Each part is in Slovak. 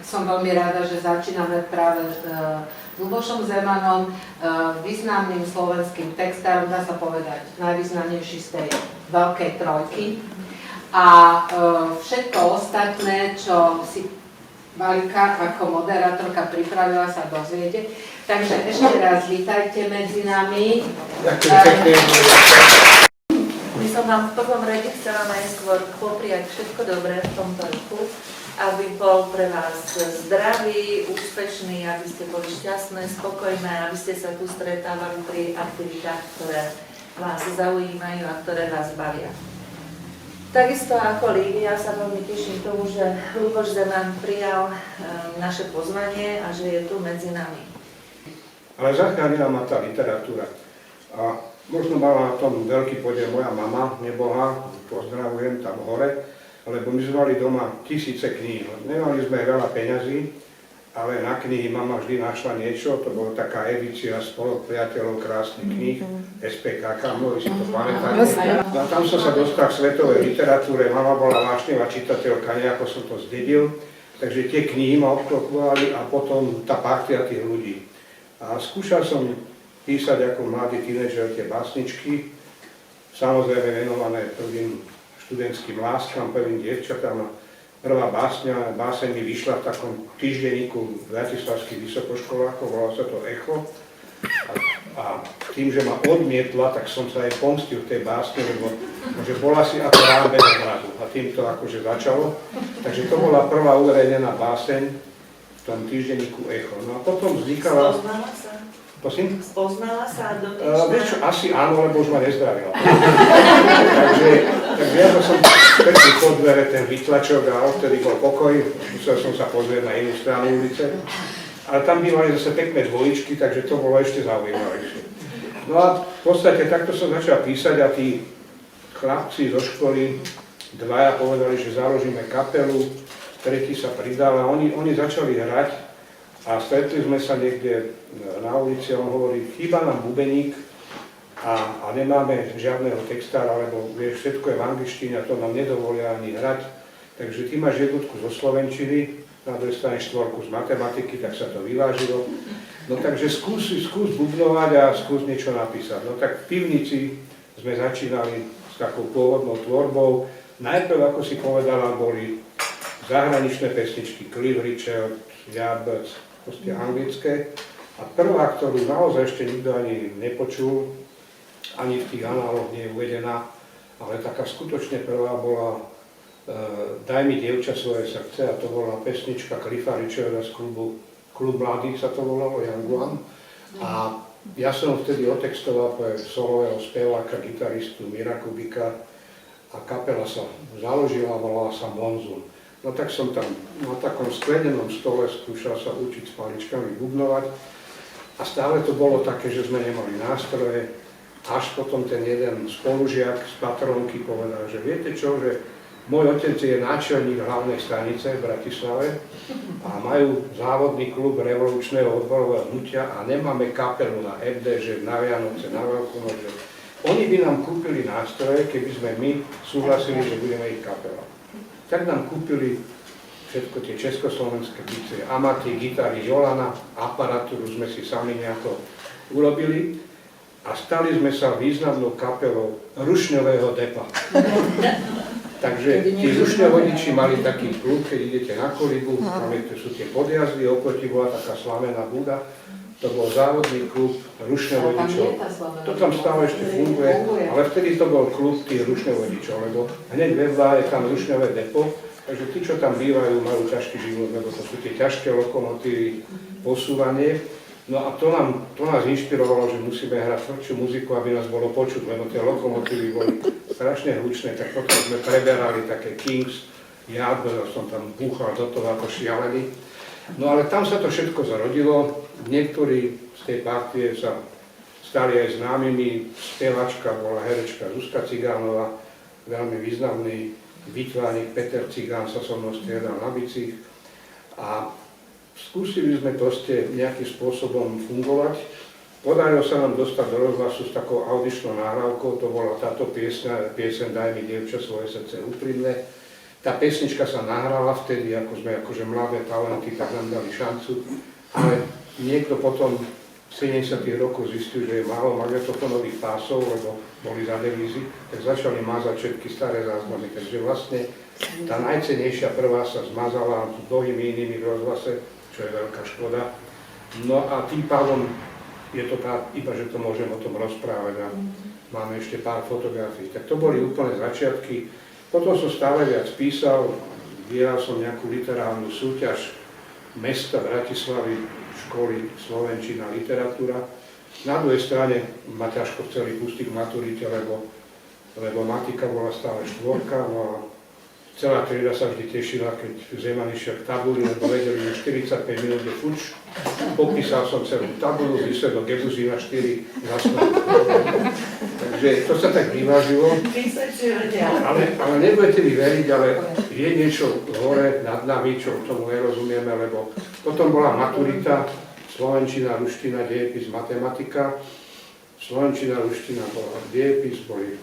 som veľmi rada, že začíname práve s Ľubošom Zemanom, významným slovenským textárom, dá sa povedať, najvýznamnejší z tej veľkej trojky. A všetko ostatné, čo si Valika ako moderátorka pripravila, sa dozviete. Takže ešte raz vítajte medzi nami. My som vám v prvom rade chcela najskôr popriať všetko dobré v tomto roku, aby bol pre vás zdravý, úspešný, aby ste boli šťastné, spokojné, aby ste sa tu stretávali pri aktivitách, ktoré vás zaujímajú a ktoré vás bavia. Takisto ako Lívia sa veľmi teším tomu, že Ľuboš Zeman prijal naše pozvanie a že je tu medzi nami. Ale zachránila ma tá literatúra. A možno mala na tom veľký podiel moja mama, neboha, pozdravujem tam hore, lebo my sme mali doma tisíce kníh. Nemali sme veľa peňazí, ale na knihy mama vždy našla niečo, to bola taká edícia Spolok priateľov krásnych kníh, SPKK, mnohí si to pamätáte. A tam som sa dostal k svetovej literatúre, mama bola vášnivá čitateľka, nejako som to zdedil, takže tie knihy ma obklopovali a potom tá partia tých ľudí. A skúšal som písať ako mladý tínedžer tie básničky, samozrejme venované prvým študentským láskam, prvým dievčatám. Prvá báseň mi vyšla v takom týždenníku bratislavských vysokoškolákov, volalo sa to Echo. A tým, že ma odmietla, tak som sa aj pomstil v tej básne, lebo že bola si ako rám bez obrazu. A tým to akože začalo. Takže to bola prvá uverejnená báseň v tom týždenníku Echo. No a potom vznikala... Spoznala sa? Prosím? Spoznala sa dotyčná? Vieš čo, asi áno, lebo už ma nezdravila. takže ja som pekný pod dvere ten vytlačok a odtedy bol pokoj, musel som sa pozrieť na inú stranu ulice. Ale tam bývali zase pekné dvojičky, takže to bolo ešte zaujímavejšie. No a v podstate takto som začal písať a tí chlapci zo školy, dvaja povedali, že založíme kapelu, tretí sa pridal a oni začali hrať. A stretli sme sa niekde na ulici a on hovorí, chýba nám bubeník a nemáme žiadneho textára, lebo vieš, všetko je v angličtine a to nám nedovolia ani hrať. Takže ty máš jednotku zo slovenčiny, na druhej strane štvorku z matematiky, tak sa to vyvážilo. No takže skús bubnovať a skús niečo napísať. No tak v pivnici sme začínali s takou pôvodnou tvorbou. Najprv, ako si povedala, boli zahraničné pesničky, Cliff Richard, Yardbirds, proste anglické. A prvá, ktorú naozaj ešte nikto ani nepočul, ani v tých análoch nie je uvedená, ale taká skutočne prvá bola Daj mi dievča svoje srdce, a to bola pesnička Cliffa Richarda z Klub mladých sa to volalo, Young One. A ja som vtedy otextoval pre solového speváka, gitaristu Mira Kubika a kapela sa založila, volala sa Monzun. No tak som tam na takom sklenenom stole skúšal sa učiť s paličkami bubnovať a stále to bolo také, že sme nemali nástroje, až potom ten jeden spolužiak z Patrónky povedal, že viete čo, že môj otec je náčelník hlavnej stanice v Bratislave a majú závodný klub revolučného odborového hnutia a nemáme kapelu na FD, že na Vianoce, na Veľkú noc. Oni by nám kúpili nástroje, keby sme my súhlasili, že budeme ich kapela. Tak nám kúpili všetko tie československé bicie, amaty, gitary, Jolana, aparatúru sme si sami nejako urobili a stali sme sa významnou kapelou rušňového depa. Takže tí rušňovodiči mali taký klub, keď idete na Kolibu, tam sú tie podjazdy, oproti bola taká slavená buda, to bol závodný klub rušňovodičov. To tam stále ešte funguje, ale vtedy to bol klub tých rušňovodičov, lebo hneď vedľa je tam rušňové depo, takže tí, čo tam bývajú, majú ťažký život, lebo to sú tie ťažké lokomotívy, posúvanie. No a to nás inšpirovalo, že musíme hrať tvrdšiu muziku, aby nás bolo počuť, lebo tie lokomotívy boli strašne hlučné, tak potom sme preberali také Kings, Yardbirds, som tam búchal do toho ako šialený. No ale tam sa to všetko zarodilo, niektorí z tej partie sa stali aj známymi, spevačka bola herečka Zuzka Cigánová, veľmi významný výtvarník Peter Cigán sa so mnou striedal na bicích a skúsili sme proste nejakým spôsobom fungovať. Podarilo sa nám dostať do rozhlasu s takou audičnou nahrávkou, to bola táto pieseň Daj mi dievča svoje srdce úprimné. Tá pesnička sa nahrala vtedy, ako sme akože mladé talenty, tak nám dali šancu, ale niekto potom v 70. rokoch zistil, že je málo magnetofónových pásov, lebo boli za devízy, tak začali mázať všetky staré záznamy, takže vlastne tá najcennejšia prvá sa zmazala s mnohými inými v rozhlase, čo je veľká škoda. No a tým pádom je to tá, iba že to môžem o tom rozprávať a máme ešte pár fotografií. Tak to boli úplne začiatky. Potom som stále viac písal, vyhral som nejakú literárnu súťaž mesta Bratislavy, školy slovenčina, literatúra. Na druhej strane ma ťažko chceli pustiť k maturite, lebo matika bola stále 4, no a celá trieda sa vždy tešila, keď Zeman išiel k tabuli, lebo vedeli, že 45 minút je fuč. Popísal som celú tabulu, výsledok Gebuzína 4 zasnul. Takže to sa tak vyvážilo. Ale nebudete mi veriť, ale je niečo hore nad nami, čo tomu nerozumieme, lebo potom bola maturita, slovenčina, ruština, dejepis, matematika. Slovenčina, ruština bola dejepis, boli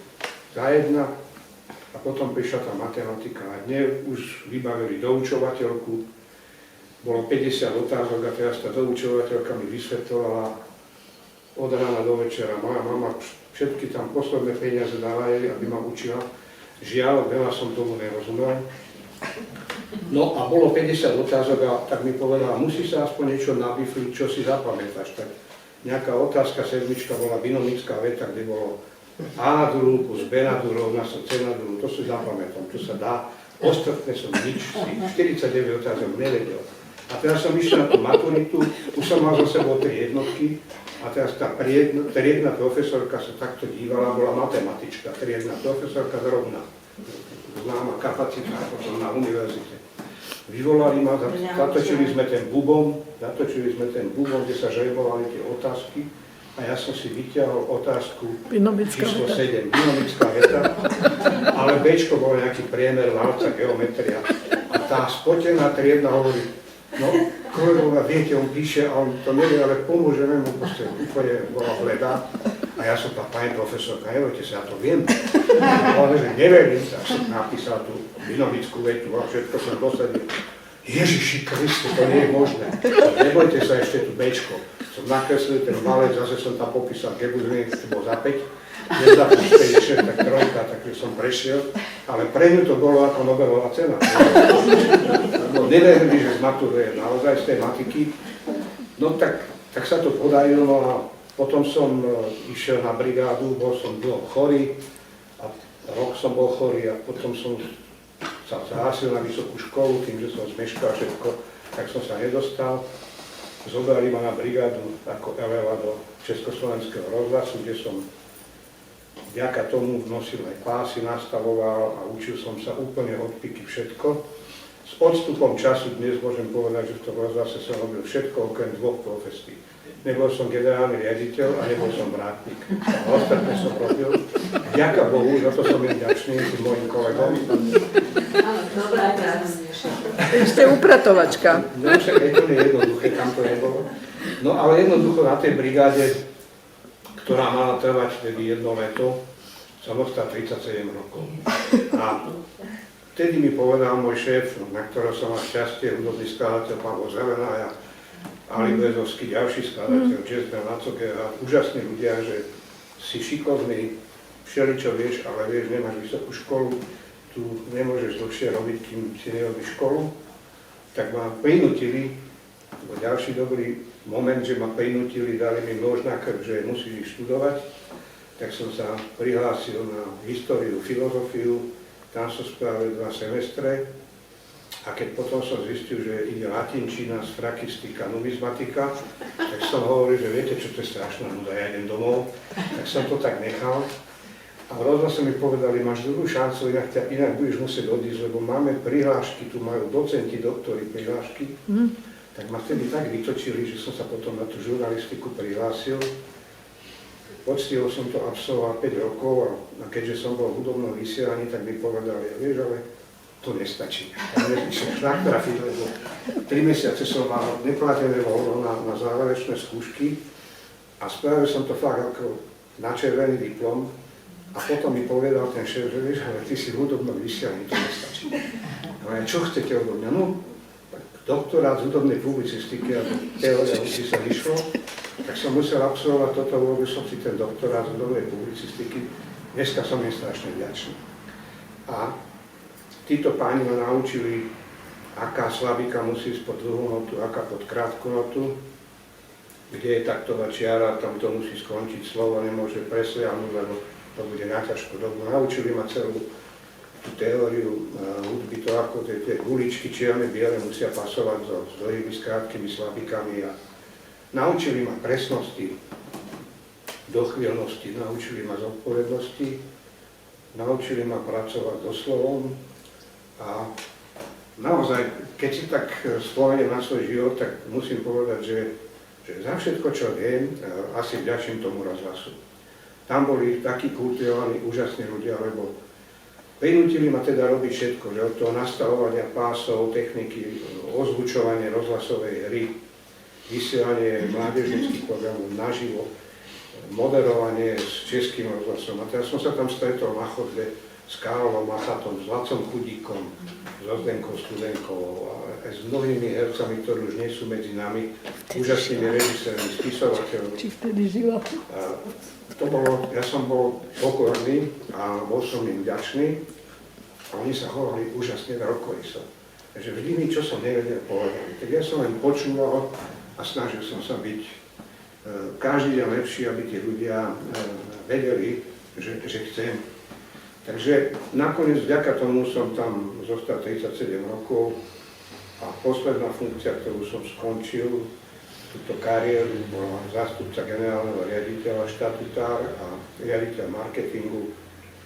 za jedna. A potom prišla tá matematika a dnes už vybavili doučovateľku. Bolo 50 otázok a teraz tá doučovateľka mi vysvetľovala od rána do večera. Moja mama všetky tam posledné peniaze dala jej, aby ma učila. Žiaľ, veľa som tomu nerozumel. No a bolo 50 otázok a tak mi povedala, musí sa aspoň niečo nabifliť, čo si zapamätáš. Tak nejaká otázka, sedmička bola binomická veta, kde bolo A na druhú plus B na druhú rovná sa C na druhú, to si zapamätám, čo sa dá. Ostatné som nič, 49 otázok nevedel. A teraz som išiel na tú maturitu, už som mal za sebou 3 jednotky a teraz tá triedna profesorka sa takto dívala, bola matematička, triedna profesorka zrovna, známa kapacita potom na univerzite. Vyvolali ma, zatočili sme ten bubon, kde sa žrebovali tie otázky. A ja som si vyťahol otázku číslo 7, binomická veta, ale Bčko bol nejaký priemer, válca, geometria. A tá spotená triedna hovorí, no kolegovia, viete, on píše, a on to nevie, ale pomôžeme mu, proste úplne bola bleda. A ja som tá pani profesorka, nebojte sa, ja to viem. Ale že neverím, tak som napísal tú binomickú vetu a všetko som dosadil. Ježiši Kriste, to nie je možné. Nebojte sa, ešte tu Bčko. Som nakreslil ten malec, zase som tam popísal Gebuzín, to bol za 5. Nie za 56, tak 3, takže som prešiel. Ale pre ňu to bolo ako Nobelová cena. Neverili, že zmaturuje naozaj z tej matiky. No tak sa to podarilo a potom som išiel na brigádu, bol som dlho chorý. A rok som bol chorý a potom som sa zahlásil na vysokú školu, tým, že som zmeškal všetko, tak som sa nedostal. Zobrali ma na brigádu ako eleva do Československého rozhlasu, kde som vďaka tomu nosil aj pásy, nastavoval a učil som sa úplne od piky všetko. S odstupom času dnes môžem povedať, že v tom rozhlase som robil všetko okrem 2 profesí. Nebol som generálny riaditeľ a nebol som vrátnik. A ostatné som robil. Vďaka Bohu, za to som vďačný tým mojim kolegom. Dobrá práca. Ešte upratovačka. No však je to jednoduché, tam to nebolo. No ale jednoducho na tej brigáde, ktorá mala trvať vtedy 1 leto, som ostal 37 rokov. A vtedy mi povedal môj šéf, na ktorého som mal šťastie, hudobný skladateľ Pavol Zelená, Ali Brezovský, ďalší skladateľ, Jazz Band, Lacoker a úžasní ľudia, že si šikovný, všeličo vieš, ale vieš, nemáš vysokú školu, tu nemôžeš dlhšie robiť, kým si nerobíš školu, tak ma prinútili, to bol ďalší dobrý moment, že ma prinútili, dali mi nôž na krk, že musíš študovať, tak som sa prihlásil na históriu, filozofiu, tam som spravil 2 semestre. A keď potom som zistil, že ide latinčina, sfrakistika, numizmatika, tak som hovoril, že viete, čo to je strašná nuda, ja idem domov. Tak som to tak nechal. A v rozhlase mi povedali, máš druhú šancu, inak budeš musieť odísť, lebo máme prihlášky, tu majú docenti, doktori prihlášky. Tak ma vtedy tak vytočili, že som sa potom na tú žurnalistiku prihlásil. Poctivo som to absolvoval 5 rokov a keďže som bol v hudobnom vysielaní, tak mi povedali, vieš, ale to nestačí. Ja nepíšem na trafit, lebo 3 mesiace som mal neplatené voľno na záverečné skúšky a spravil som to fakt ako na červený diplom A potom mi povedal ten šéf, že vieš, ale ty si v hudobnom vysielaní, to nestačí. Ale čo chcete odo mňa? No, tak doktorát z hudobnej publicistiky a teória by sa vyšlo, tak som musel absolvovať toto, urobil som si ten doktorát z hudobnej publicistiky. Dneska som im strašne vďačný. A títo páni ma naučili, aká slabika musí ísť pod dlhú notu, aká pod krátku notu, kde je taktová čiara, tam to musí skončiť, slovo nemôže presliahnuť, lebo to bude na ťažkú dobu. Naučili ma celú tú teóriu hudby, to ako tie guličky čierne, biele musia pasovať s dlhými, s krátkými slabikami a naučili ma presnosti, dochvíľnosti, naučili ma zodpovednosti, naučili ma pracovať so slovom a naozaj, keď si tak spomeniem na svoj život, tak musím povedať, že za všetko, čo viem, asi vďačím tomu rozhlasu. Tam boli takí kultivovaní, úžasní ľudia, lebo prinútili ma teda robiť všetko, že od toho nastavovania pásov, techniky, ozvučovanie rozhlasovej hry, vysielanie mládežnických programov naživo, moderovanie s českým rozhlasom. A teraz som sa tam stretol na chodbe s Karolom Machatom, s Lacom Chudíkom, s Zdenkou Studenkovou a aj s mnohými hercami, ktorí už nie sú medzi nami, úžasnými režisérmi, spisovateľmi. Či vtedy žila? Ja som bol pokorný a bol som im vďačný a oni sa chovali úžasne veľkoryso. Takže vždy mi, čo som nevedel, povedali. Tak ja som len počúval a snažil som sa byť každý deň lepší, aby tí ľudia vedeli, že chcem. Takže nakoniec vďaka tomu som tam zostal 37 rokov a posledná funkcia, ktorú som skončil, túto kariéru, bola zástupca generálneho riaditeľa, štatutár a riaditeľ marketingu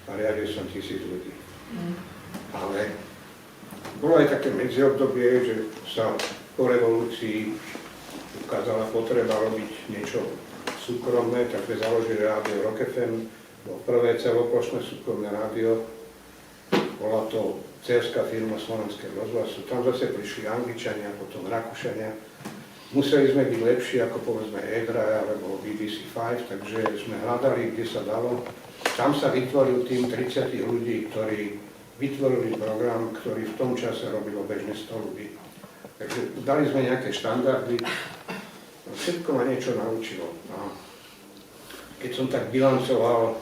a riadil som 1000 ľudí. Ale bolo aj také medziobdobie, že sa po revolúcii ukázala potreba robiť niečo súkromné, tak sme založili rádio Rock FM, bolo prvé celoplošné súkromné rádio, bola to dcerská firma Slovenského rozhlasu, tam zase prišli Angličania, potom Rakúšania. Museli sme byť lepší ako povedzme EDRA alebo BBC 5, takže sme hľadali, kde sa dalo. Tam sa vytvoril tým 30 ľudí, ktorí vytvorili program, ktorý v tom čase robilo bežne 100 ľudí. Takže dali sme nejaké štandardy, všetko ma niečo naučilo. A keď som tak bilancoval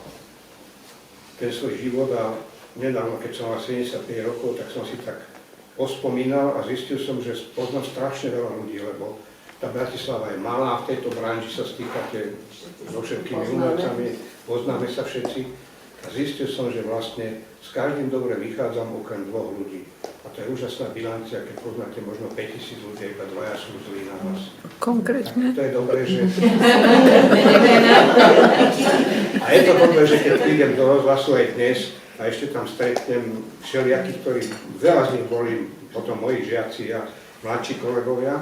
ten svoj život a nedávno, keď som mal 75 rokov, tak som si tak pospomínal a zistil som, že poznám strašne veľa ľudí, lebo tá Bratislava je malá, v tejto branži sa stýkate so všetkými umelcami, poznáme sa všetci. A zistil som, že vlastne s každým dobre vychádzam okrem 2 ľudí. A to je úžasná bilancia, keď poznáte možno 5000 ľudí, iba 2 sú zlí na vás. Konkrétne? A to je dobré, že... A je to dobré, že keď prídem do rozhlasu aj dnes a ešte tam stretnem všelijakých, ktorí veľa z nich boli potom moji žiaci a mladší kolegovia.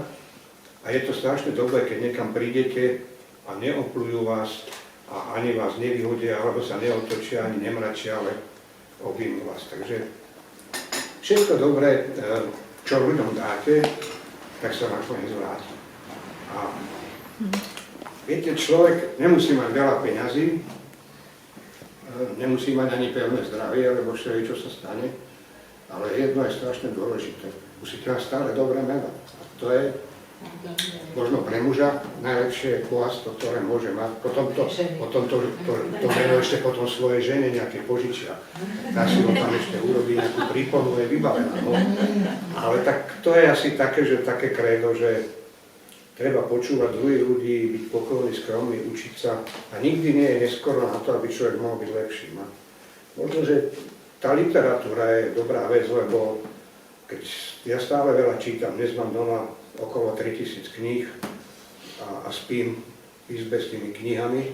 A je to strašne dobré, keď niekam prídete a neoplujú vás a ani vás nevyhodia, alebo sa neotočia, ani nemračia, ale objímu vás. Takže všetko dobré, čo ľuďom dáte, tak sa nakoniec vráti. A viete, človek nemusí mať veľa peňazí, nemusí mať ani pevné zdravie, alebo všeli, čo sa stane, ale jedno je strašne dôležité. Musíte mať stále dobré meno. A to je možno pre muža najlepšie bohatstvo, ktoré môže mať. Potom to meno ešte potom svojej žene nejaké požičia. Tá si ho tam ešte urobí nejakú príponu, je vybavená. No. Ale tak to je asi také, že také krédo, že treba počúvať druhých ľudí, byť pokojný, skromný, učiť sa a nikdy nie je neskoro na to, aby človek mohol byť lepší. Možno, že tá literatúra je dobrá vec, lebo keď ja stále veľa čítam, dnes mám doma okolo 3000 kníh a spím v izbe s tými knihami,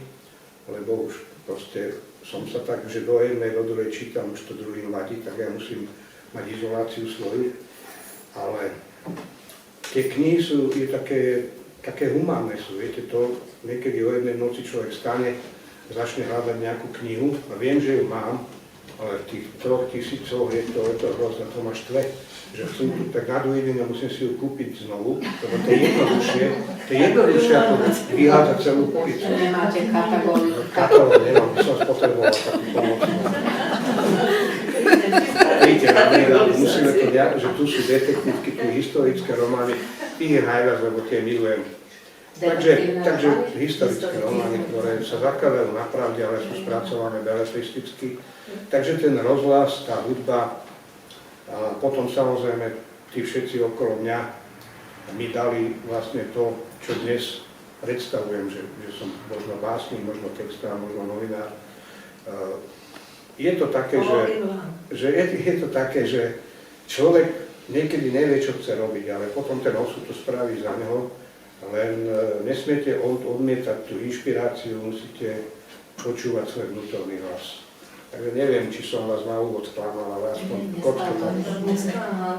lebo už proste som sa tak, že do jednej, do druhej čítam, už to druhým vadí, tak ja musím mať izoláciu svoju. Ale tie knihy sú také humánne sú, viete, to niekedy o jednej noci človek stane, začne hľadať nejakú knihu a viem, že ju mám ale v tých 3000 je to hrozné, to ma štve, že chcú tu tak na dojedenie, musím si ju kúpiť znovu, lebo to je jednoduchšie ako vyhádzať celú policiu. Nemáte katalóg. Katalóg nemám, by som spotreboval takú pomoc. Víte, musíme to ďať, že tu sú detektívky, tu historické romány, tých je najviac, lebo tie milujem. Takže historické romány, ktoré sa zakladajú na pravde, ale sú spracované beletristicky. Takže ten rozhlas, tá hudba, a potom samozrejme tí všetci okolo mňa mi dali vlastne to, čo dnes predstavujem, že som možno básnik, možno textár, možno novinár. Je to také, že človek niekedy nevie, čo chce robiť, ale potom ten osud to spraví za neho. Len nesmiete odmietať tú inšpiráciu, musíte počúvať svoj vnútorný hlas. Takže neviem, či som vás na úvod sklamal, ale aspoň koľko tak.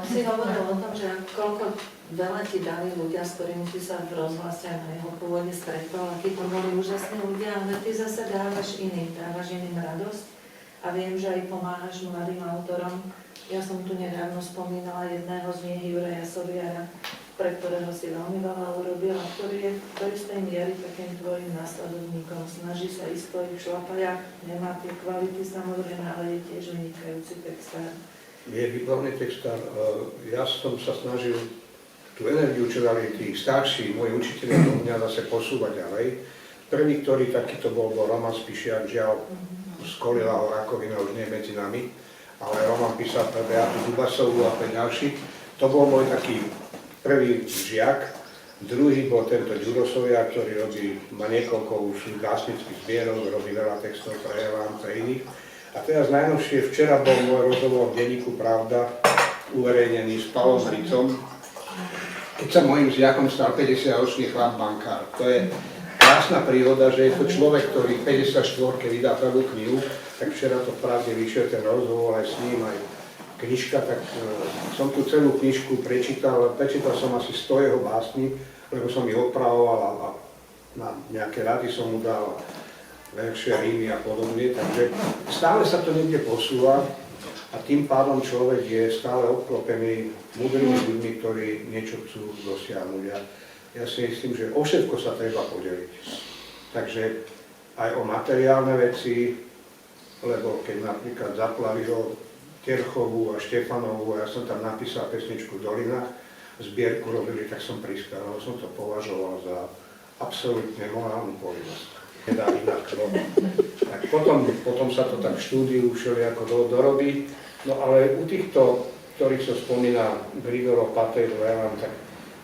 Si hovoril o tom, že koľko veľa ti dali ľudia, s ktorými si sa v rozhlase na jeho pôvode stretol, akí to boli úžasní ľudia, ale ty zase dávaš iným radosť a viem, že aj pomáhaš mladým autorom. Ja som tu nedávno spomínala jedného z nich, Juraja Soviara, pre ktorého si veľmi veľa urobil a ktorý je do istej miery takým tvojim následovníkom. Snaží sa ísť po ich šlapajach, nemá tie kvality samozrejme, ale je tiež vynikajúci textár. Je výborný textár. Ja som sa snažil tú energiu, čo dali tí starší, moji učitelia do mňa zase posúvať ďalej. Prvý, ktorý takýto bol Roman Spišiak, žiaľ, skolila ho rakovina, už nie medzi nami, ale Roman písal pre Beatu Dubasovú a pre ďalší. To bol môj taký prvý žiak, druhý bol tento Ďuro Soviar, ktorý má niekoľko už básnických zbierok, robí veľa textov pre Elán, pre iných. A teraz najnovšie, včera bol môj rozhovor v denníku Pravda, uverejnený s Pavlom Hricom, keď sa mojím žiakom stal 50-ročný chlap bankár. To je krásna príhoda, že je to človek, ktorý v 54-ke vydá prvú knihu, tak včera to v Pravde vyšiel ten rozhovor aj s ním, aj knižka, tak som tú celú knižku prečítal som asi 100 jeho básní, lebo som ich opravoval a na nejaké rady som mu dal verše, rímy a podobne, takže stále sa to niekde posúva a tým pádom človek je stále obklopený múdrymi ľuďmi, ktorí niečo chcú dosiahnuť. Ja si myslím, že o všetko sa treba podeliť. Takže aj o materiálne veci, lebo keď napríklad zaplavilo Terchovú a Štefanovú, ja som tam napísal pesničku v Dolinách, zbierku robili, tak som prispel, som to považoval za absolútne morálnu povinnosť. Nedá inak. Tak potom sa to tak v štúdiu všelijako dorobí, no ale u týchto, ktorých sa spomína Grigorov, Patej, Levan, tak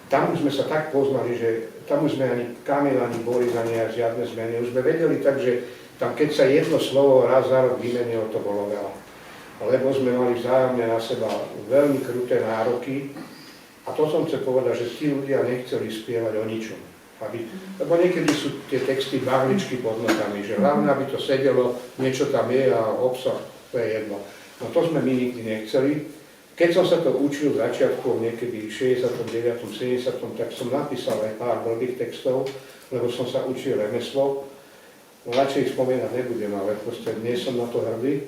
tam už sme sa tak poznali, že tam už sme ani Kamil, ani Boris, ani žiadne zmeny. Už sme vedeli tak, že tam keď sa jedno slovo raz za rok vymenilo, to bolo veľa. Lebo sme mali vzájomne na seba veľmi kruté nároky a to som chcel povedať, že tí ľudia nechceli spievať o ničom. Lebo niekedy sú tie texty barličky pod notami, že hlavne, aby to sedelo, niečo tam je a obsah, to je jedno. No to sme my nikdy nechceli. Keď som sa to učil začiatkom niekedy v 69. 70. tak som napísal aj pár blbých textov, lebo som sa učil remeslo. No radšej ich spomínať nebudem, ale proste nie som na to hrdý.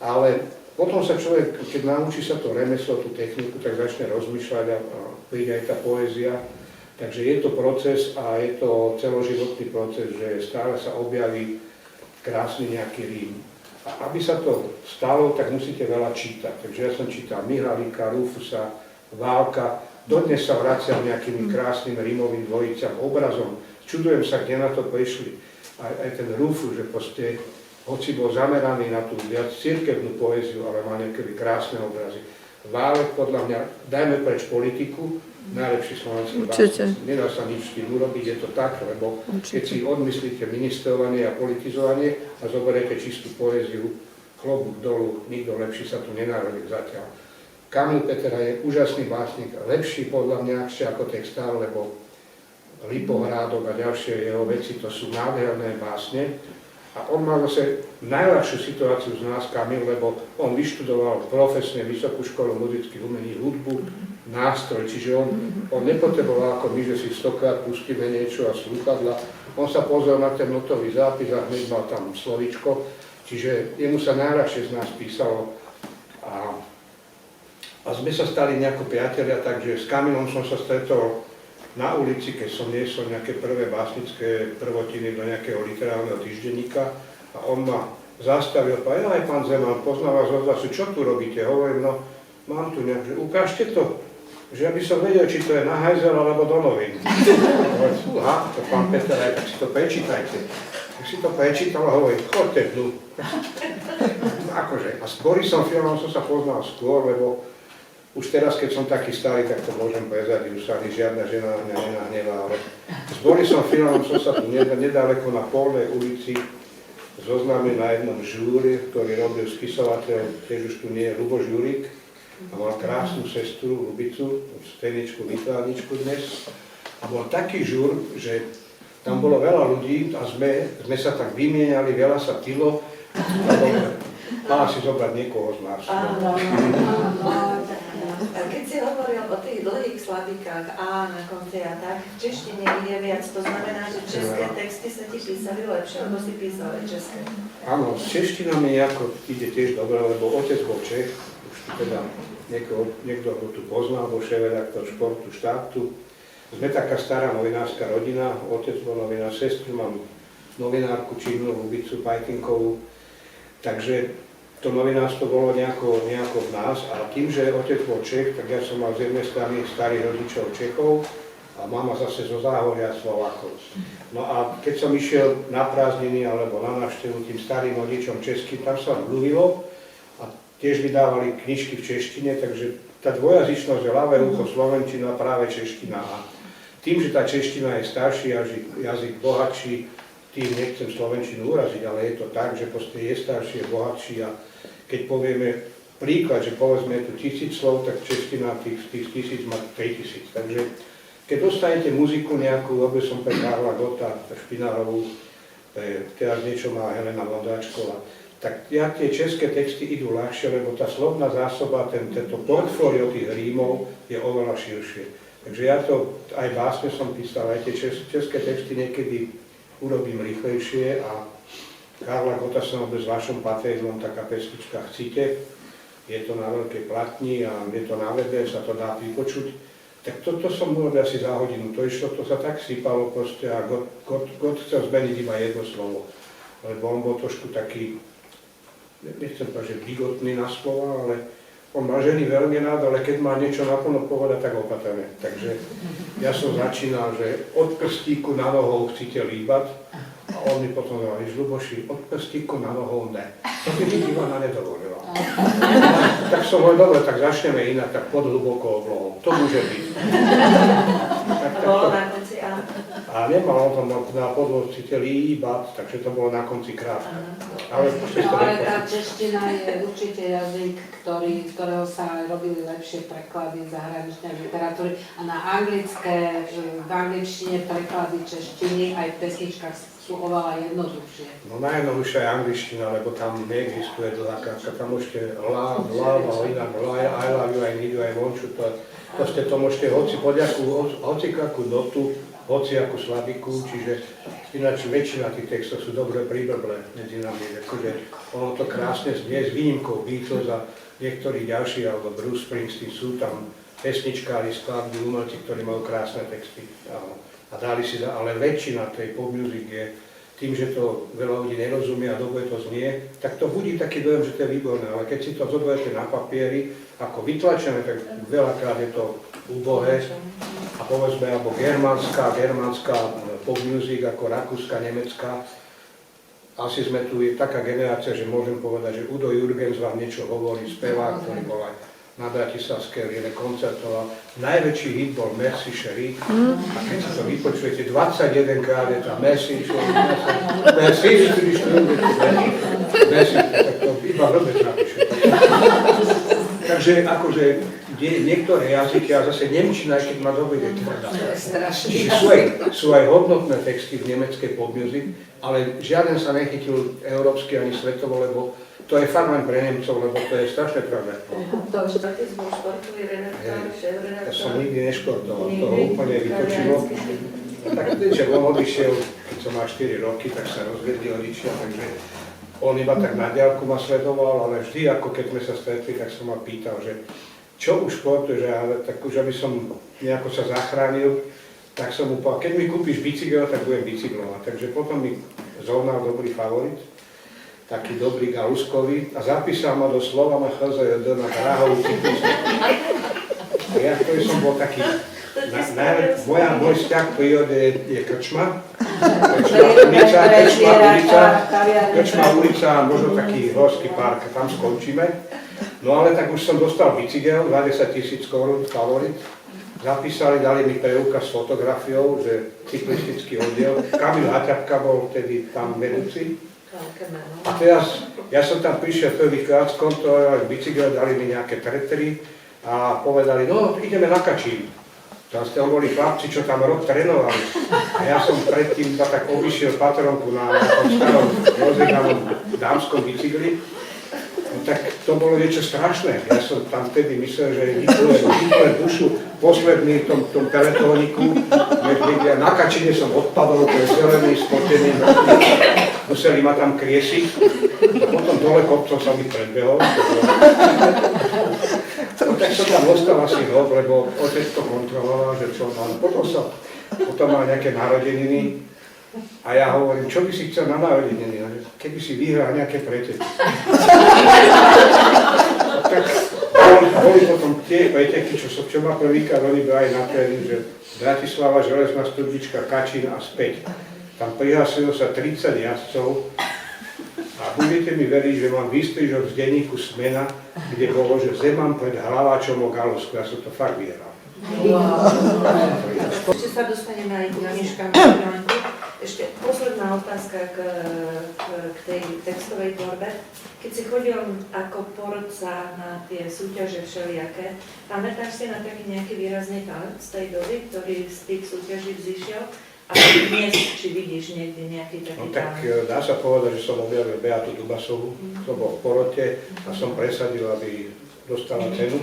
Ale potom sa človek, keď naučí sa to remeslo, tú techniku, tak začne rozmýšľať a príde aj tá poézia. Takže je to proces a je to celoživotný proces, že stále sa objaví krásny nejaký rím. A aby sa to stalo, tak musíte veľa čítať. Takže ja som čítal Mihalika, Rufusa, Válka, dodnes sa vraciam nejakými krásnym rímovým dvojicám, obrazom. Čudujem sa, kde na to prišli. Aj ten Rufus, že proste hoci bol zameraný na tú viac cirkevnú poéziu, ale má niekedy krásne obrazy. Válek, podľa mňa, dajme preč politiku, najlepší slovenský básnik. Nedá sa nič s tým urobiť, je to tak, lebo keď si odmyslíte ministrovanie a politizovanie a zoberiete čistú poéziu, klobúk dolu, nikto lepší sa tu nenarodil zatiaľ. Kamil Petera je úžasný básnik, lepší podľa mňa ako textár, lebo Lipohrádok a ďalšie jeho veci, to sú nádherné básne. A on mal zase najľahšiu situáciu z nás, Kamil, lebo on vyštudoval profesne Vysokú školu muzických umení, hudbu, nástroj, čiže on nepotreboval ako my, že si 100-krát pustíme niečo a slúchadla. On sa pozrel na ten notový zápis a hneď mal tam slovíčko. Čiže jemu sa najľahšie z nás písalo a sme sa stali nejako priatelia, takže s Kamilom som sa stretol na ulici, keď som niesol nejaké prvé básnické prvotiny do nejakého literárneho týždenníka a on ma zastavil, povedal, aj pán Zeman, poznám vás od Hlasu, čo tu robíte? Hovorím, no mám tu nejak, že ukážte to, že aby som vedel, či to je na hajzel alebo do novín. Hovorím, fúha, to pán Peter, aj tak si to prečítajte. Tak si to prečítal a hovorím, chodte dnu. Akože, a s Borisom Fialom som sa poznal skôr, lebo už teraz, keď som taký starý, tak to môžem prezadiť, už sa ani žiadna žena na mňa nenahnevá, ale s Borisom Fialom som sa tu nedaleko na Polnej ulici zoznámil na jednom žúri, ktorý robil spisovateľ, tiež už tu nie je, Ľuboš Jurík, a mal krásnu sestru, Lubicu, stejničku, vytvarničku dnes. A bol taký žúr, že tam bolo veľa ľudí a sme sa tak vymieniali, veľa sa pilo, mala si zobrať niekoho z nás. A keď si hovoril o tých dlhých slavíkach A na konci a tak, v češtine ide viac, to znamená, že české texty sa ti písali lepšie, alebo si písal aj české? Áno, s češtinami nejako ide tiež dobre, lebo otec bol Čech, už teda niekto ho tu poznal, bol šéfredaktor Športu štátu. Sme taká stará novinárska rodina, otec bol novinár, sestru mám novinárku činnú, Lubicu Pajtinkovú, takže to novinárstvo bolo nejako v nás a tým, že otec bol Čech, tak ja som mal z jednej strany starých rodičov Čechov a mama zase zo Záhoria Slovákov. No a keď som išiel na prázdniny alebo na návštevu tým starým rodičom českým, tam sa dlhilo a tiež vydávali knižky v češtine, takže tá dvojazyčnosť je ľavé ucho slovenčina a práve čeština. A tým, že tá čeština je starší jazyk bohatší, tým nechcem slovenčinu uraziť, ale je to tak, že proste je starší, je bohatší a keď povieme príklad, že povedzme tu 1000 slov, tak čeština tých 1000 má 3000. Takže keď dostanete muziku nejakú, robil som pre Karla Gotta, Špinárovú, teraz niečo má Helena Vondáčková, tak tie české texty idú ľahšie, lebo tá slovná zásoba, tento portfólio tých rímov je oveľa širšie. Takže ja to, aj básne som písal, aj tie české texty niekedy urobím rýchlejšie a Karla Gotta som robil s vašom patézlom, taká pesnička Chcite, je to na veľkej platni a je to na webe, sa to dá vypočuť. Tak toto som urobil asi za hodinu, to išlo, to sa tak sypalo proste a Gott chcel zmeniť iba jedno slovo, lebo on bol trošku taký, nechcem povedať, že bigotný na slova, ale on má ženy veľmi rád, ale keď má niečo naplno povedať, tak opatrne. Takže ja som začínal, že od prstíku na nohou chcete líbať a on mi potom hovorí, Ľuboši, od prstíku na nohou ne. To by mi Ivana nedovolila. Tak som hovoril, dobre, tak začneme inak, tak pod hlbokou oblohou. To môže byť. Bolo na konci A. A nemal on tam na podlohu chcete líbať, takže to bolo na konci krátko. Ale tá čeština je určite jazyk, ktorého sa robili lepšie preklady zahraničnej literatúry a na anglické, v angličtine preklady češtiny aj v pesničkách sú oveľa jednoduchšie. No najjednoduchšia je angličtina, lebo tam neexistuje dlhá krátka, tam môžete love, ale inak I love you, I need you, I want you, proste to môžete hociakú notu, hociakú slabiku, čiže ináč väčšina tých textov sú dobre priblblé medzi nami, akože ono to krásne znie s výnimkou Beatles a niektorí ďalší, alebo Bruce Springsteen, sú tam pesničkári, skladby, umelci, ktorí majú krásne texty. A dali si, ale väčšina tej pop music je tým, že to veľa ľudí nerozumie a dobre to znie, tak to budí taký dojem, že to je výborné, ale keď si to zoberiete na papieri, ako vytlačené, tak veľakrát je to úbohé a povedzme, alebo germánska pop music, ako rakúska, nemecká. Asi sme tu, je taká generácia, že môžem povedať, že Udo Jürgens vám niečo hovorí, spevák, ktorý bol aj na Bratislavskej riene koncertoval. Najväčší hit bol Merci Chérie. A keď si to vypočujete 21 krát, je tam Merci Chérie, Merci, tak to iba vôbec napíše. Takže akože niektoré jazyky, a zase nemčina, keď má dobrý tvrdá. Sú aj hodnotné texty v nemeckej pop music, ale žiaden sa nechytil európsky ani svetovo, lebo to je fakt len pre Nemcov, lebo to je strašne pravda. To otec bol športový redaktor, šéf-redaktor. Ja som nikdy nešportoval, toho úplne vytočilo. Tak že on odišiel, keď som mal 4 roky, tak sa rozvedli rodičia, takže on iba tak na diaľku ma sledoval, ale vždy, ako keď sme sa stretli, tak som ma pýtal, že čo už športuješ, ale tak už aby som nejako sa zachránil, tak som mu povedal, keď mi kúpiš bicykel, tak budem bicyklovať. Takže potom mi zohnal dobrý favorit, taký dobrý galuskový a zapísal ma do slova ma HZD na dráhovú cyklistu. A ja, ktorý som bol taký, môj vzťah k prírode je krčma. Krčma ulica, možno taký horský park, tam skončíme. No ale tak už som dostal bicykel, 20 000 korún, favorit. Zapísali, dali mi preukaz s fotografiou, že cyklistický oddiel. Kamil Haťapka bol vtedy tam vedúci. A teraz, ja som tam prišiel prvýkrát, skontrolovali bicykel, dali mi nejaké tretry a povedali, no ideme na Kačín. Tam ste boli chlapci, čo tam rok trénovali. A ja som predtým tak obišiel patronku na tom starom rozjedanom dámskom bicykli. No tak to bolo niečo strašné. Ja som tam vtedy myslel, že vypúle dušu posledný v tom peletóniku. Na Kačine som odpadol, to je zelený, spotený. Museli ma tam kriesiť. A potom dole kopcom sa mi predbehol. Tak som tam ostal asi rok, lebo otec to kontroloval, že čo mám. Potom mal nejaké narodeniny a ja hovorím, čo by si chcel na narodeniny, keby si vyhral nejaké preteky. Tak boli potom tie preteky, čo ma prvýkrát oni brali na tréning, že Bratislava, železná studnička, Kačín a späť. Tam prihlásilo sa 30 jazdcov. A budete mi veriť, že mám výstrižok z denníku Smena, kde bolo, že Zeman pred Hlaváčom o Galusku. Ja som to fakt vyhral. Ešte sa dostaneme aj k Janiškám. Ešte posledná otázka k tej textovej tvorbe. Keď si chodil ako porodca na tie súťaže všelijaké, pamätáš si na taký nejaký výrazný talent z tej doby, ktorý z tých súťaží vzýšiel? A dnes, či vidíš niekde nejaký taký tak dá sa povedať, že som objavil Beatu Dubasovú, som bol v porote a som presadil, aby dostala cenu,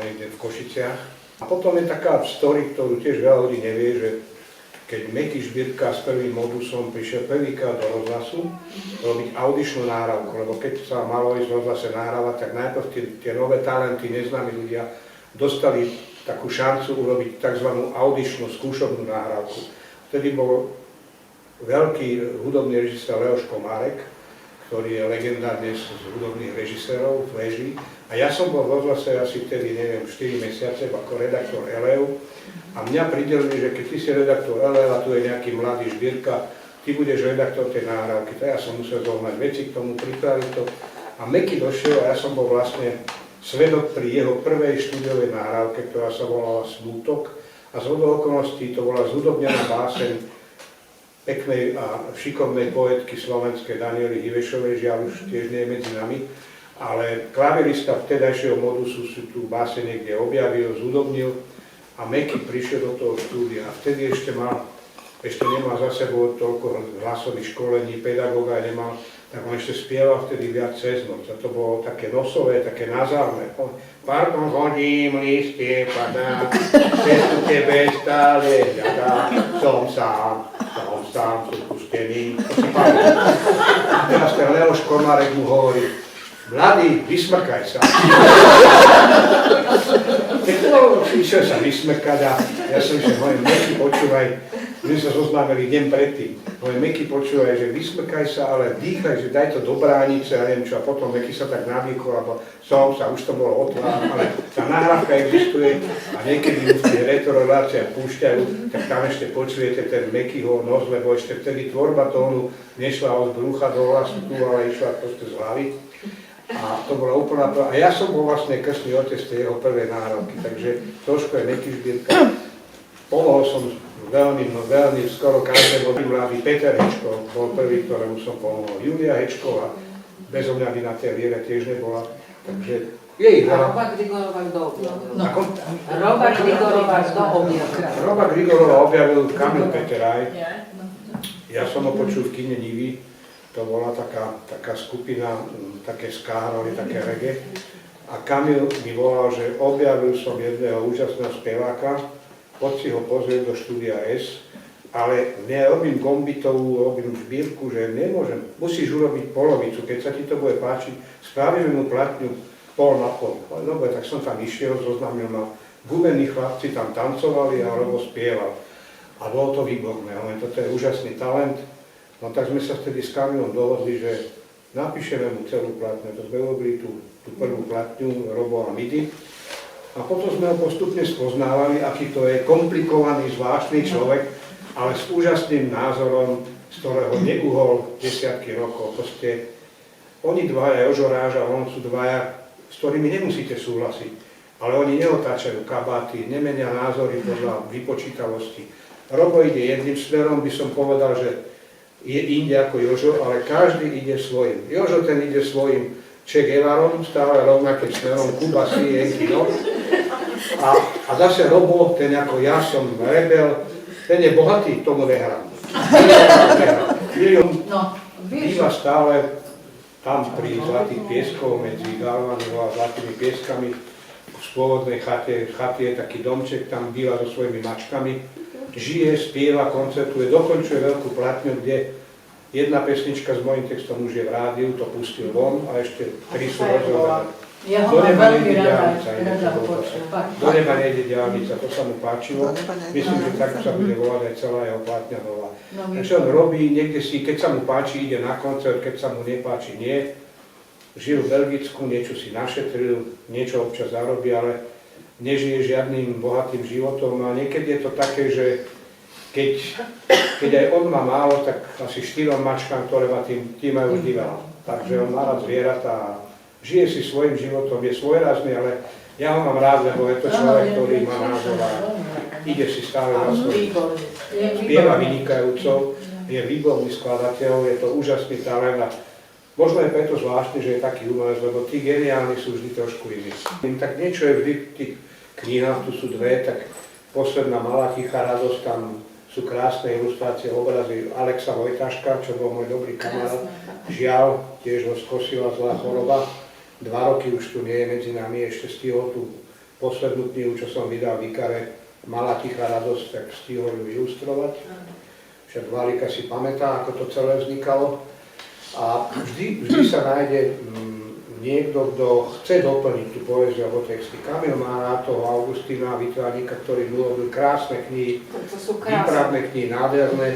niekde v Košiciach. A potom je taká story, ktorú tiež veľa ľudí nevie, že keď Meky Žbírka s prvým modusom prišiel prvýkrát do rozhlasu robiť audičnú nahrávku, lebo keď sa malo ísť v rozhlase nahrávať, tak najprv tie nové talenty, neznámi ľudia, dostali takú šancu urobiť tzv. Audičnú skúšobnú nahrávku. Vtedy bol veľký hudobný režisér Leoš Komárek, ktorý je legenda dnes z hudobných režisérov v Leži. A ja som bol v rozhlase asi vtedy, neviem, 4 mesiace ako redaktor Eleu. A mňa pridelili, že keď ty si redaktor Eleu a tu je nejaký mladý Žbírka, ty budeš redaktor tej nahrávky. To ja som musel zohnať veci k tomu, pripraviť to. A Meky došiel a ja som bol vlastne svedok pri jeho prvej štúdiovej nahrávke, ktorá sa volala Smútok. A z okolností to bola zhudobnená báseň peknej a šikovnej poetky slovenskej Daniely Hivešovej, žiaľ už tiež nie je medzi nami, ale klavirista vtedajšieho modusu si tú báseň niekde objavil, zhudobnil a Meky prišiel do toho štúdia. A vtedy ešte nemal za sebou toľko hlasových školení, pedagóga nemal, tak on ešte spieval vtedy viac cez noc. A to bolo také nosové, také nazárne. Pardon, chodím, listie padá, cestu tebe stále hľadá, som sám, som supustený. A teraz ten Leoš Komárek mu hovorí, mladý, vysmrkaj sa. Tak išiel sa vysmrkať a ja som išiel, hovorím, Meky, počúvaj, my sa zoznámili deň predtým. Hovorím, Meky, počúvaj, že vysmrkaj sa, ale dýchaj, že daj to do bránice a neviem čo. A potom Meky sa tak navýkol, alebo už to bolo otvár, ale tá nahrávka existuje a niekedy už tie retrorelácie púšťajú, tak tam ešte počujete ten Mekyho nos, lebo ešte vtedy tvorba tónu nešla od brucha do hlasu tu, ale išla proste z hlavy. A to bola úplná prvá. A ja som bol vlastne krstný otec tej jeho prvej nahrávky, takže trošku je Meky Žbírka. Pomohol som veľmi skoro každému. Mladý Peter Hečko bol prvý, ktorému som pomohol. Julia Hečková, bez mňa by na tej viere tiež nebola. Takže je ich veľa. Roba Grigorová kto objavil? Ako? Roba Grigorová kto objavil? Roba Grigorová objavil Kamil Peteraj. Ja som ho počul v kine Nivy. To bola taká skupina, také ska, také reggae. A Kamil mi volal, že objavil som jedného úžasného speváka, poď si ho pozrieť do štúdia S. ale nerobím gombitovú, robím zbierku, že nemôžem. Musíš urobiť polovicu, keď sa ti to bude páčiť, spravíme mu platňu pol na pol. Dobre, tak som tam išiel, zoznámil ma. Gumení chlapci tam tancovali a Robo spieval. A bolo to výborné, ale toto je úžasný talent. No tak sme sa vtedy s Kamilom dohodli, že napíšeme mu celú platňu. To sme robili tú prvú platňu Robo a Midi. A potom sme ho postupne spoznávali, aký to je komplikovaný, zvláštny človek, ale s úžasným názorom, z ktorého neuhol desiatky rokov. Proste oni dvaja, Jožo Ráž a on sú dvaja, s ktorými nemusíte súhlasiť, ale oni neotáčajú kabáty, nemenia názory podľa vypočítavosti. Robo ide jedným smerom, by som povedal, že je inde ako Jožo, ale každý ide svojim. Jožo ten ide svojim Che Guevarom, stále rovnakým smerom, Kuba si, Jenky, no. A zase Robo, ten ako ja som rebel, ten je bohatý, tomu nehrám. Milión býva stále tam pri Zlatých pieskoch, medzi Galvanou a Zlatými pieskami, v pôvodnej chate je taký domček, tam býva so svojimi mačkami, žije, spieva, koncertuje, dokončuje veľkú platňu, kde jedna pesnička s mojím textom už je v rádiu, to pustil von a ešte 3 sú rozrobené. Do neba nejde diaľnica, to sa mu páčilo. Myslím, že tak sa bude volať aj celá jeho platňa nová. Takže on robí, niekde si, keď sa mu páči, ide na koncert, keď sa mu nepáči, nie. Žil v Belgicku, niečo si našetril, niečo občas zarobí, ale nežije žiadnym bohatým životom. A niekedy je to také, že keď aj on má málo, tak asi 4 mačkám, ktoré má tým majú vždy veľa. Takže on má rád zvieratá, žije si svojím životom, je svojrázny, ale ja ho mám rád, lebo je to človek, ktorý má názor a ide si stále na svoj. Spieva vynikajúco, je výborný skladateľ, je to úžasný talent a možno je preto zvláštne, že je taký umelec, lebo tí geniálni sú vždy trošku iní. Tak niečo je vždy v tých knihách, tu sú dve, tak posledná Malá tichá radosť, tam sú krásne ilustrácie, obrazy Alexa Vojtaška, čo bol môj dobrý kamarát. Žiaľ, tiež ho skosila zlá choroba. 2 roky už tu nie je medzi nami, ešte stihol tú poslednú knihu, čo som vydal v Ikare, Malá tichá radosť, tak stihol ju ilustrovať. Však Valika si pamätá, ako to celé vznikalo. A vždy sa nájde niekto, kto chce doplniť tú poéziu alebo texty. Kamil má rád toho Augustína Vytvarníka, ktorý urobil krásne knihy, výpravné knihy, nádherné.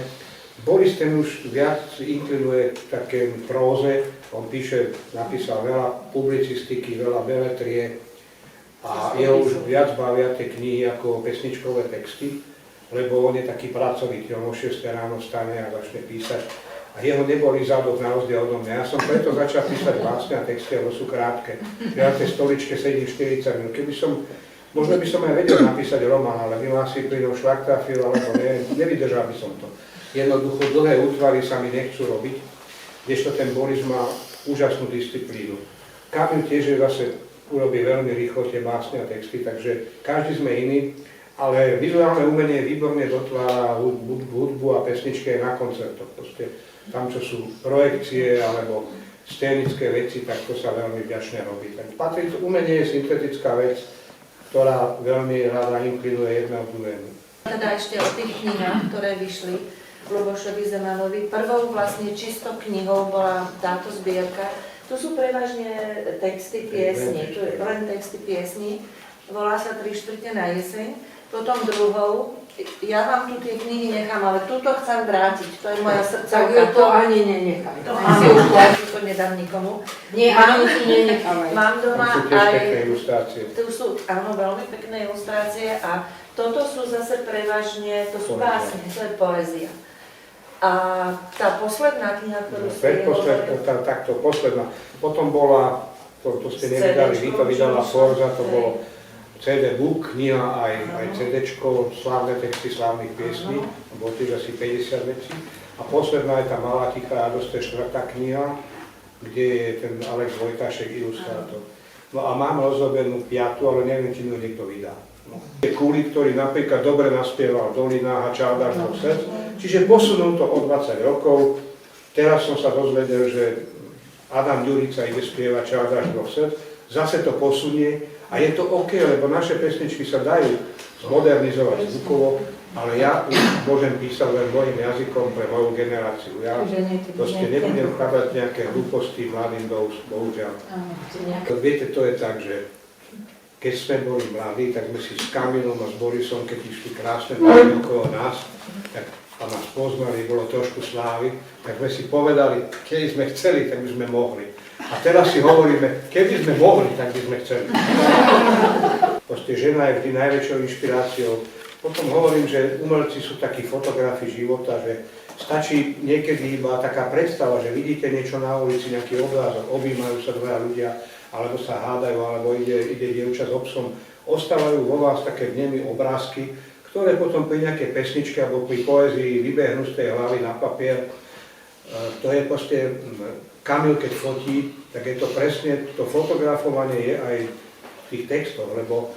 Boris ten už viac inklinuje k také próze, on napísal veľa publicistiky, veľa beletrie a jeho už viac bavia tie knihy ako pesničkové texty, lebo on je taký pracovitý, on o 6 ráno vstane a začne písať. A jeho neboli zadok na rozdiel odo mňa. Ja som preto začal písať básne a texty, lebo sú krátke. Ja na tej stoličke sedím 40 minút. Možno by som aj vedel napísať román, ale Milan Cyprinov, Švaktafil, alebo nevydržal by som to. Jednoducho dlhé útvary sa mi nechcú robiť, kdežto ten Boris má úžasnú disciplínu. Kamil tiež zase urobí veľmi rýchlo tie básne a texty, takže každý sme iný, ale vizuálne umenie výborne dotvára hudbu a pesničky aj na koncertoch. Proste tam, čo sú projekcie alebo scénické veci, tak to sa veľmi vďačne robí. Umenie je syntetická vec, ktorá veľmi rada inklinuje jedného druhému. Teda ešte o tých knihách, ktoré vyšli Lubošovi Zemanovi. Prvou vlastne čisto knihou bola táto zbierka. Tu sú prevažne texty piesní, tu je len texty piesní. Volá sa 3/4 na jeseň. Potom druhou, ja vám tu tie knihy nechám, ale túto chcem vrátiť, to je moja srdcovka. Tak to ani nenechaj. To nedám nikomu. Nie, ani tu nenechávaj. Mám doma sú tiež aj... pekné ilustrácie. Tu sú, áno, veľmi pekné ilustrácie a toto sú zase prevažne, to sú básne, to je poézia. A tá posledná kniha, ktorú ste hovorili... Takto, posledná. Potom bola, to ste nevedali, vy to vydala Forza, to bolo CD book, kniha aj CDčko, slávne texty slávnych piesní, bolo tiež asi 50 vecí. A posledná je tá Malá tichá radosť, to je 4. kniha, kde je ten Alex Vojtašek ilustrátor. No a mám rozrobenú 5., ale neviem, či mi niekto vydá. Kúli, ktorý napríklad dobre naspieval Dolina a Čaldáš do srdc, čiže posunul to o 20 rokov. Teraz som sa dozvedel, že Adam Ďurica ide spievať Čaldáš do srdc, zase to posunie a je to OK, lebo naše pesničky sa dajú zmodernizovať zvukovo ale ja už môžem písať len mojím jazykom pre moju generáciu. Ja proste nebudem vkladať nejaké hlúposti mladým do úst, bohužiaľ. Viete, to je tak, že keď sme boli mladí, tak sme si s Kamilom a s Borisom, keď išli krásne dámy okolo nás, tak a nás poznali, bolo trošku slávy, tak sme si povedali, keby sme chceli, tak by sme mohli. A teraz si hovoríme, keby sme mohli, tak by sme chceli. Proste žena je vždy najväčšou inšpiráciou. Potom hovorím, že umelci sú takí fotografi života, že stačí niekedy iba taká predstava, že vidíte niečo na ulici, nejaký obrázok, objímajú sa dvaja ľudia, alebo sa hádajú, alebo ide dievča s obsom. Ostávajú vo vás také vnemy obrázky, ktoré potom pri nejakej pesničke alebo pri poézii vybehnú z tej hlavy na papier. To je proste, Kamil keď fotí, tak je to presne, to fotografovanie je aj v tých textoch, lebo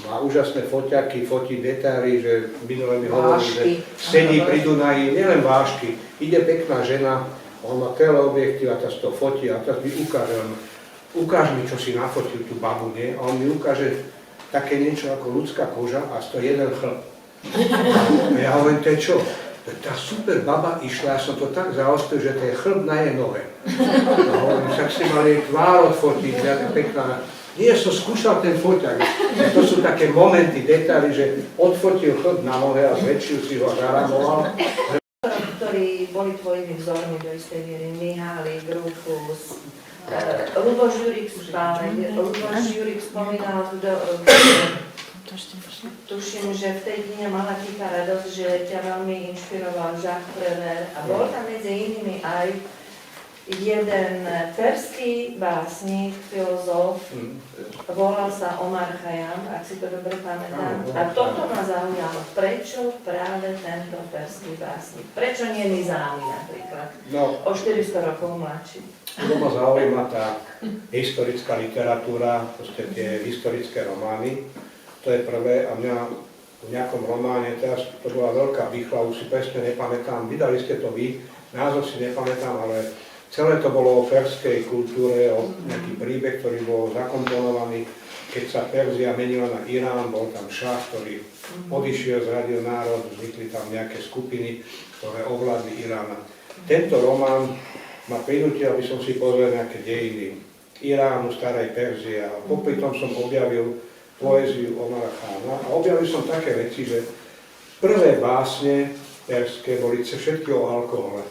má úžasné foťaky, fotí detaily, že minule mi hovorí, že sedí pri Dunaji, nielen vášky, ide pekná žena, on má teleobjektív a teraz to fotí a teraz mi ukáž mi, čo si nafotil tú babu, nie? A on mi ukáže také niečo ako ľudská koža a stojí jeden chlp. A ja hovorím, to je čo? Tá super baba išla, ja som to tak zaostril, že to je chlp na jej nohe. A hovorím, však si mali jej tvár odfotiť, pekná. Nie, som skúšal ten foťak. To sú také momenty, detaily, že odfotil chlp na nohe a zväčšil si ho a zareagoval. Ktorí boli tvojimi vzormi do istej miery, Mihály, Rufus, Ľuboš Jurík spomínal, tuším, že v tej knihe Malá tichá radosť, že ťa veľmi inšpiroval Jacques Prévert a bol tam medzi inými aj jeden perský básnik, filozof, volal sa Omar Khayyam, ak si to dobre pamätám. A toto ma zaujalo. Prečo práve tento perský básnik? Prečo nie Nizámi napríklad? No, o 400 rokov mladší. To ma zaujíma tá historická literatúra, proste tie historické romány. To je prvé a mňa v nejakom románe, teraz to bola veľká bichla, už si presne nepamätám, vydali ste to vy, názov si nepamätám, ale celé to bolo o perskej kultúre, o nejaký príbeh, ktorý bol zakomponovaný, keď sa Perzia menila na Irán, bol tam šah, ktorý odišiel, zradil národ, vznikli tam nejaké skupiny, ktoré ovládli Irán. Tento román ma prinútil, aby som si pozrel nejaké dejiny Iránu, starej Perzie a popri tom som objavil poéziu Omara Khána a objavil som také veci, že prvé básne perské boli všetky o alkohole,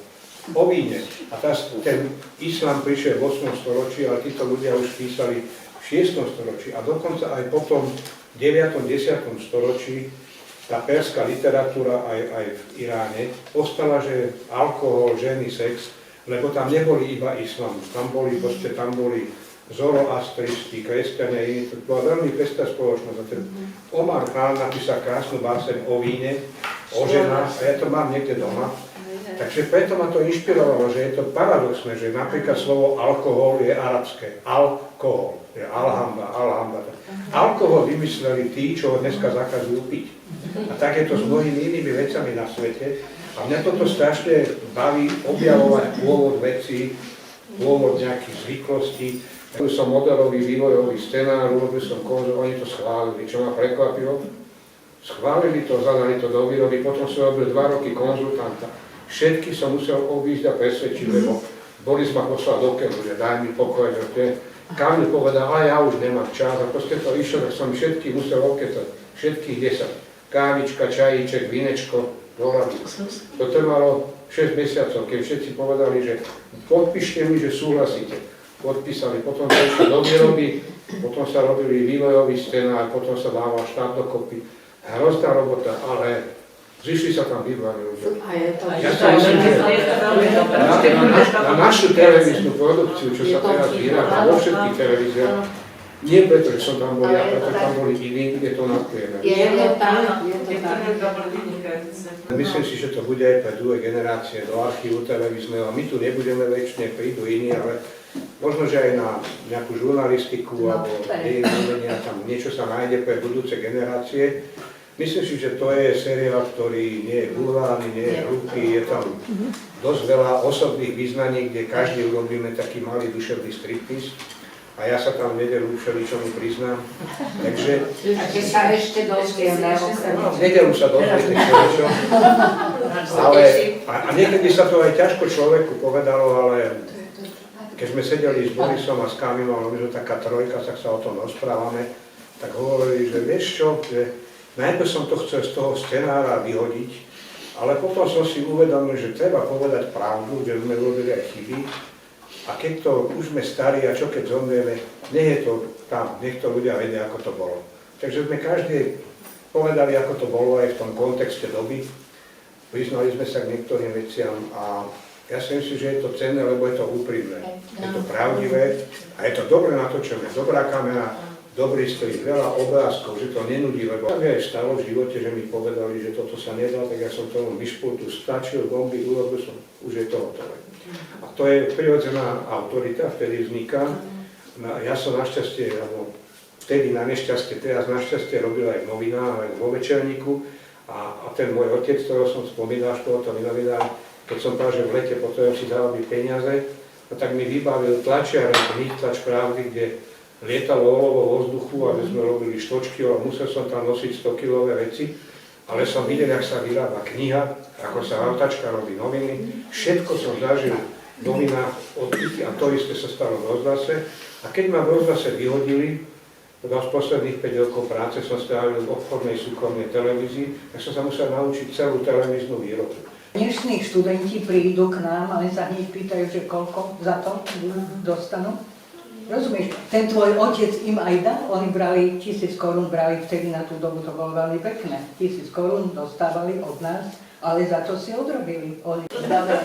o víne. A ten islám prišiel v 8. storočí, ale títo ľudia už písali v 6. storočí a dokonca aj potom v 9. 10. storočí tá perská literatúra aj v Iráne ostala, že alkohol, ženy, sex, lebo tam neboli iba islám, tam boli zoroastristi, kresťania, iní, to bola veľmi pestrá spoločnosť. A ten Omar Khan napísal krásnu báseň o víne, o ženách a ja to mám niekde doma. Takže preto ma to inšpirovalo, že je to paradoxné, že napríklad slovo alkohol je arabské. Alkohol, je alhamba. Alkohol vymysleli tí, čo ho dneska zakazujú piť. A tak je to s mnohými inými vecami na svete. A mňa toto strašne baví objavovať pôvod vecí, pôvod nejakých zvyklostí. Robil som modelový vývojový scenár, robil som konzul, oni to schválili, čo ma prekvapilo. Schválili to, zadali to do výroby, potom som robil 2 roky konzultanta. Všetky som musel obísť a presvedčiť, lebo Boris ma poslal do keľu, že daj mi pokoj, že Kamil povedal, a ja už nemám čas a proste to išlo, tak som všetky musel okecať, všetkých 10. Kávička, čajíček, vínečko, dohľadí. To trvalo 6 mesiacov, keď všetci povedali, že podpíšte mi, že súhlasíte. Podpísali, potom to išlo do výroby, potom sa robili vývojový scenár, potom sa dával štát dokopy. Hrozná robota, ale zišli sa tam výborní ľudia. Ja si myslím, že na našu televíznu produkciu, čo sa teraz vyrába vo všetkých televíziách, nie preto, že som tam bol ja, preto tam boli iní, kde to nadpujeme. Myslím si, že to bude aj pre druhé generácie do archívu televízneho. My tu nebudeme väčšine, prídu iní, ale možno, že aj na nejakú žurnalistiku alebo dejiny, tam niečo sa nájde pre budúce generácie. Myslím si, že to je seriál, ktorý nie je vulgárny, nie je hlúpy, je tam dosť veľa osobných význaní, kde každý urobíme taký malý duševný striptease. a ja sa tam v nedeľu všeličomu priznám. Takže A keď sa ešte dozvieme, v nedeľu sa dozviete všeličo. Ale, a niekedy sa to aj ťažko človeku povedalo, ale keď sme sedeli s Borisom a s Kamilom, my sme taká trojka, tak sa o tom rozprávame, tak hovorili, že vieš čo, že najprv som to chcel z toho scenára vyhodiť, ale potom som si uvedomil, že treba povedať pravdu, že sme robili aj chyby. A keď to už sme starí a čo keď zomrieme, nech je to tam, nech to ľudia vedia, ako to bolo. Takže sme každý povedali, ako to bolo aj v tom kontexte doby. Priznali sme sa k niektorým veciam a ja si myslím, že je to cenné, lebo je to úprimné. Je to pravdivé a je to dobre natočené. Dobrá kamera, dobrý strih, veľa obrázkov, že to nenudí, lebo tak aj stalo v živote, že mi povedali, že toto sa nedá, tak ja som tomu myšpultu stačil, bomby, urobil som, už je to hotové. A to je prirodzená autorita, vtedy vzniká. Ja som našťastie, alebo vtedy na nešťastie, teraz našťastie robil aj v novinách, aj vo večerníku. A ten môj otec, ktorého som spomínal, športový novinár, keď som povedal, že v lete potrebujem si zarobiť peniaze, no tak mi vybavil tlačiar, tlač pravdy, kde lietalo olovo vo vzduchu a sme robili štočky a musel som tam nosiť 100-kilové veci. Ale som videl, jak sa vyrába kniha, ako sa autačka robí noviny. Všetko som zažil v novinách a to isté sa stalo v rozhlase. A keď ma v rozhlase vyhodili, z posledných 5 rokov práce som strávil v obchodnej súkromnej televízii, tak som sa musel naučiť celú televíznu výrobu. Dnešní študenti prídu k nám, ale sa hneď pýtajú, že koľko za to dostanú. Rozumieš, ten tvoj otec im aj dal, oni brali 1000 korún, brali vtedy na tú dobu, to bolo veľmi pekné. 1000 korún dostávali od nás, ale za to si odrobili. Dobre.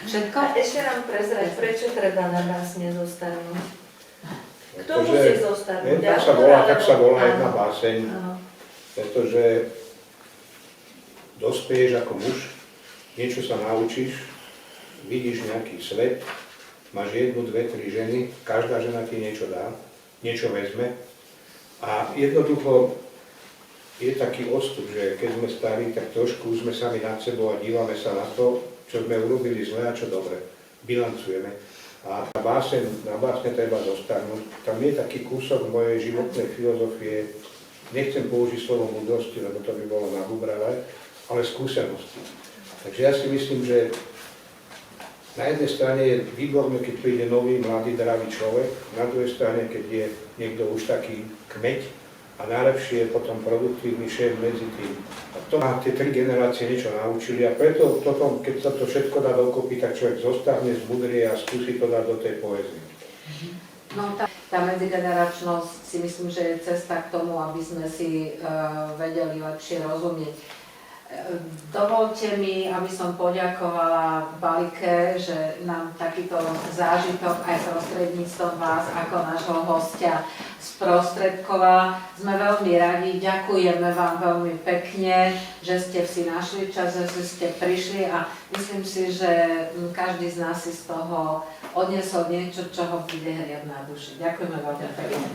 Všetko? A ešte nám prezrať, prečo treba na vás nezostarnúť? Kto Pretože, musí zostarnúť? tak sa volá jedna báseň, pretože dospieš ako muž, niečo sa naučíš, vidíš nejaký svet, máš 1, 2, 3 ženy, každá žena ti niečo dá, niečo vezme a jednoducho je taký odstup, že keď sme starí, tak trošku sme sami nad sebou a dívame sa na to, čo sme urobili zle a čo dobre, bilancujeme. A na básne treba zostarnúť. Tam je taký kúsok mojej životnej filozofie, nechcem použiť slovo múdrosti, lebo to by bolo nabubravé, ale skúsenosti. Takže ja si myslím, že na jednej strane je výborné, keď príde nový, mladý, dravý človek, na druhej strane, keď je niekto už taký kmeť a najlepšie je potom produktívny šéf medzi tým. A to má tie 3 generácie niečo naučili a preto potom, keď sa to všetko dá dokopy, tak človek zostane, zmudrie a skúsi to dať do tej poézie. No tá medzigeneračnosť si myslím, že je cesta k tomu, aby sme si vedeli lepšie rozumieť. Dovolte mi, aby som poďakovala Balike, že nám takýto zážitok aj prostredníctvom vás ako nášho hostia sprostredkovala. Sme veľmi radi, ďakujeme vám veľmi pekne, že ste si našli čas, že ste prišli a myslím si, že každý z nás si z toho odniesol niečo, čo ho bude hriať na duši. Ďakujeme veľmi pekne.